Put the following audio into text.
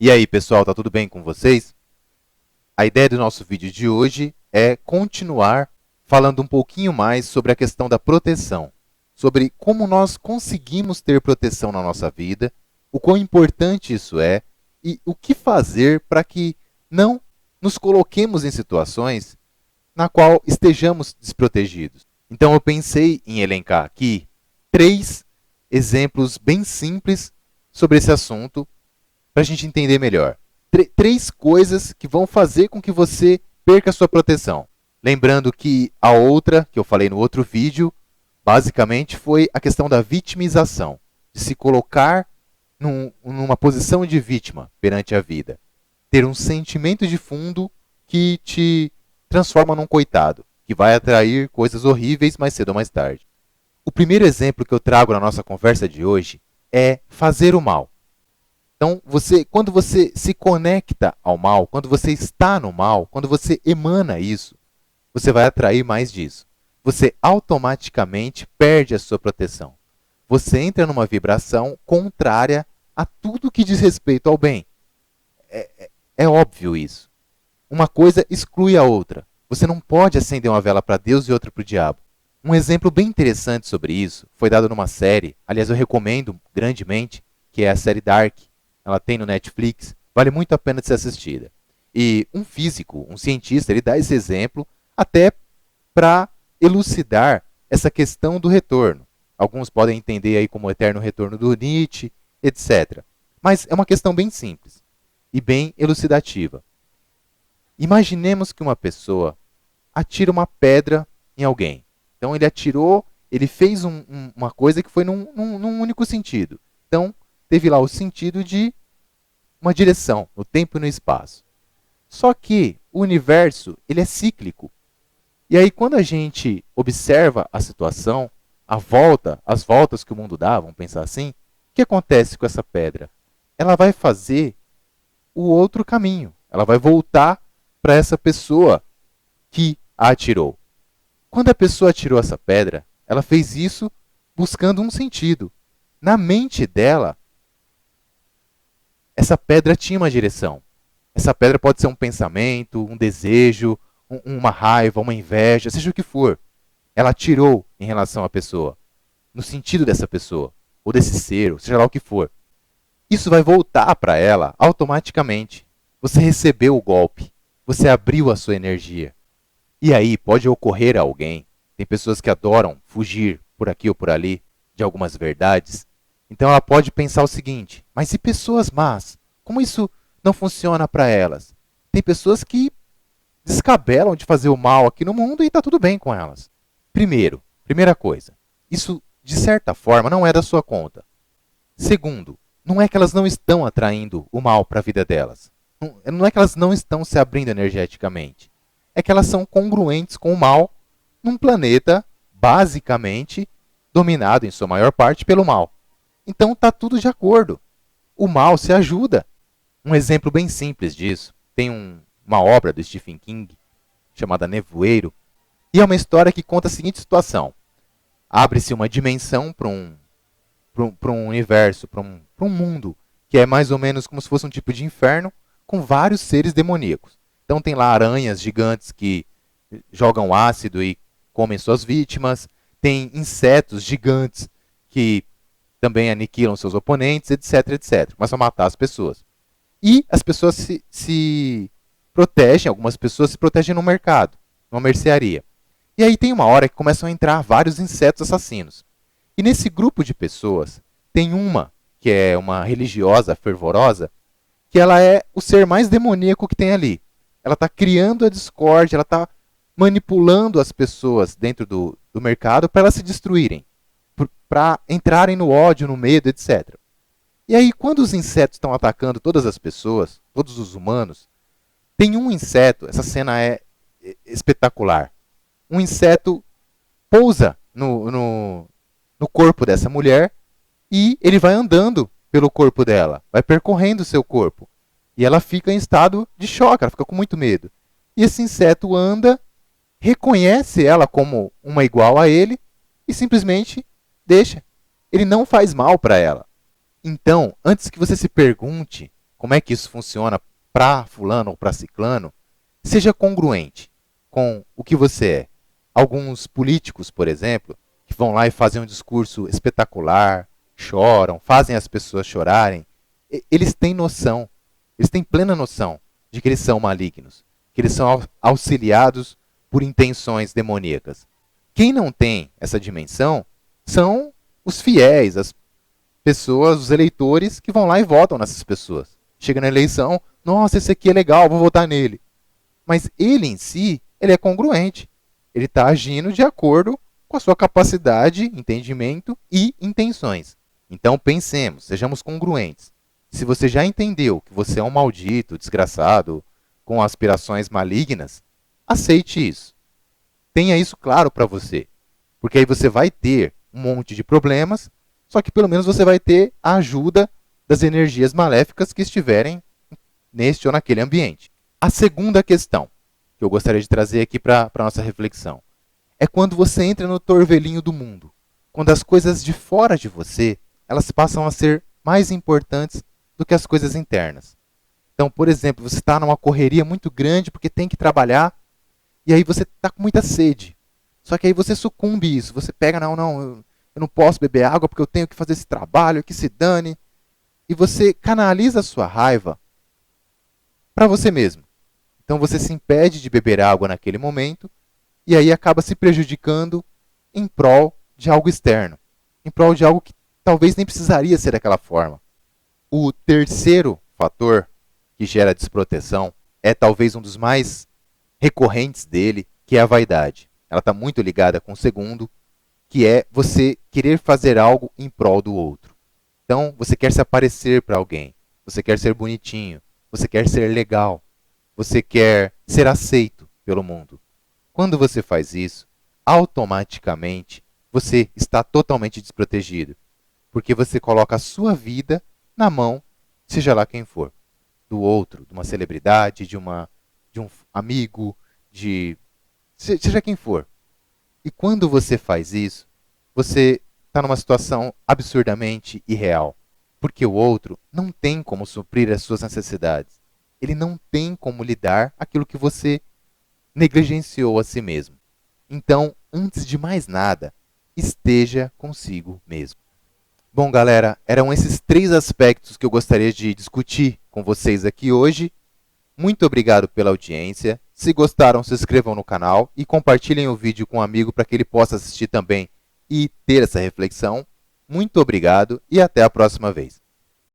E aí, pessoal, tá tudo bem com vocês? A ideia do nosso vídeo de hoje é continuar falando um pouquinho mais sobre a questão da proteção, sobre como nós conseguimos ter proteção na nossa vida, o quão importante isso é e o que fazer para que não nos coloquemos em situações na qual estejamos desprotegidos. Então eu pensei em elencar aqui 3 exemplos bem simples sobre esse assunto para a gente entender melhor. 3 coisas que vão fazer com que você perca a sua proteção. Lembrando que a outra, que eu falei no outro vídeo, basicamente foi a questão da vitimização, de se colocar numa posição de vítima perante a vida. Ter um sentimento de fundo que te transforma num coitado, que vai atrair coisas horríveis mais cedo ou mais tarde. O primeiro exemplo que eu trago na nossa conversa de hoje é fazer o mal. Então, quando você se conecta ao mal, quando você está no mal, quando você emana isso, você vai atrair mais disso. Você automaticamente perde a sua proteção. Você entra numa vibração contrária a tudo que diz respeito ao bem. É óbvio isso. Uma coisa exclui a outra. Você não pode acender uma vela para Deus e outra para o diabo. Um exemplo bem interessante sobre isso foi dado numa série, aliás, eu recomendo grandemente, que é a série Dark. Ela tem no Netflix, vale muito a pena de ser assistida. E um físico, um cientista, ele dá esse exemplo até para elucidar essa questão do retorno. Alguns podem entender aí como o eterno retorno do Nietzsche, etc. Mas é uma questão bem simples e bem elucidativa. Imaginemos que uma pessoa atira uma pedra em alguém. Então ele atirou, ele fez uma coisa que foi num único sentido. Então, teve lá o sentido de uma direção, no tempo e no espaço. Só que o universo ele é cíclico. E aí, quando a gente observa a situação, as voltas que o mundo dá, vamos pensar assim, o que acontece com essa pedra? Ela vai fazer o outro caminho. Ela vai voltar para essa pessoa que a atirou. Quando a pessoa atirou essa pedra, ela fez isso buscando um sentido. Na mente dela, essa pedra tinha uma direção. Essa pedra pode ser um pensamento, um desejo, uma raiva, uma inveja, seja o que for. Ela atirou em relação à pessoa, no sentido dessa pessoa, ou desse ser, ou seja lá o que for. Isso vai voltar para ela automaticamente. Você recebeu o golpe, você abriu a sua energia. E aí pode ocorrer a alguém, tem pessoas que adoram fugir por aqui ou por ali de algumas verdades. Então ela pode pensar o seguinte: mas e pessoas más? Como isso não funciona para elas? Tem pessoas que descabelam de fazer o mal aqui no mundo e está tudo bem com elas. Primeira coisa, isso de certa forma não é da sua conta. Segundo, não é que elas não estão atraindo o mal para a vida delas. Não é que elas não estão se abrindo energeticamente. É que elas são congruentes com o mal num planeta basicamente dominado em sua maior parte pelo mal. Então está tudo de acordo. O mal se ajuda. Um exemplo bem simples disso, tem uma obra do Stephen King chamada Nevoeiro, e é uma história que conta a seguinte situação. Abre-se uma dimensão para um universo, para um mundo, que é mais ou menos como se fosse um tipo de inferno, com vários seres demoníacos. Então tem lá aranhas gigantes que jogam ácido e comem suas vítimas, tem insetos gigantes que também aniquilam seus oponentes, etc, etc. Começam a matar as pessoas. E as pessoas se protegem, algumas pessoas se protegem no mercado, numa mercearia. E aí tem uma hora que começam a entrar vários insetos assassinos. E nesse grupo de pessoas, tem uma, que é uma religiosa fervorosa, que ela é o ser mais demoníaco que tem ali. Ela está criando a discórdia, ela está manipulando as pessoas dentro do mercado para elas se destruírem, para entrarem no ódio, no medo, etc. E aí, quando os insetos estão atacando todas as pessoas, todos os humanos, tem um inseto, essa cena é espetacular. Um inseto pousa no corpo dessa mulher e ele vai andando pelo corpo dela, vai percorrendo o seu corpo. E ela fica em estado de choque, ela fica com muito medo. E esse inseto anda, reconhece ela como uma igual a ele e simplesmente deixa. Ele não faz mal para ela. Então, antes que você se pergunte como é que isso funciona para fulano ou para ciclano, seja congruente com o que você é. Alguns políticos, por exemplo, que vão lá e fazem um discurso espetacular, choram, fazem as pessoas chorarem, eles têm noção, eles têm plena noção de que eles são malignos, que eles são auxiliados por intenções demoníacas. Quem não tem essa dimensão são os fiéis, as pessoas, os eleitores que vão lá e votam nessas pessoas. Chega na eleição, nossa, esse aqui é legal, vou votar nele. Mas ele em si, ele é congruente. Ele está agindo de acordo com a sua capacidade, entendimento e intenções. Então pensemos, sejamos congruentes. Se você já entendeu que você é um maldito, desgraçado, com aspirações malignas, aceite isso. Tenha isso claro para você. Porque aí você vai ter um monte de problemas, só que pelo menos você vai ter a ajuda das energias maléficas que estiverem neste ou naquele ambiente. A segunda questão que eu gostaria de trazer aqui para a nossa reflexão é quando você entra no torvelinho do mundo, quando as coisas de fora de você, elas passam a ser mais importantes do que as coisas internas. Então, por exemplo, você está numa correria muito grande porque tem que trabalhar e aí você está com muita sede. Só que aí você sucumbe a isso, você pega, eu não posso beber água porque eu tenho que fazer esse trabalho, que se dane. E você canaliza a sua raiva para você mesmo. Então você se impede de beber água naquele momento e aí acaba se prejudicando em prol de algo externo, em prol de algo que talvez nem precisaria ser daquela forma. O terceiro fator que gera desproteção é talvez um dos mais recorrentes dele, que é a vaidade. Ela está muito ligada com o segundo, que é você querer fazer algo em prol do outro. Então, você quer se aparecer para alguém, você quer ser bonitinho, você quer ser legal, você quer ser aceito pelo mundo. Quando você faz isso, automaticamente você está totalmente desprotegido, porque você coloca a sua vida na mão, seja lá quem for, do outro, de uma celebridade, de um amigo, seja quem for. E quando você faz isso, você está numa situação absurdamente irreal, porque o outro não tem como suprir as suas necessidades. Ele não tem como lhe dar aquilo que você negligenciou a si mesmo. Então, antes de mais nada, esteja consigo mesmo. Bom, galera, eram esses 3 aspectos que eu gostaria de discutir com vocês aqui hoje. Muito obrigado pela audiência. Se gostaram, se inscrevam no canal e compartilhem o vídeo com um amigo para que ele possa assistir também e ter essa reflexão. Muito obrigado e até a próxima vez.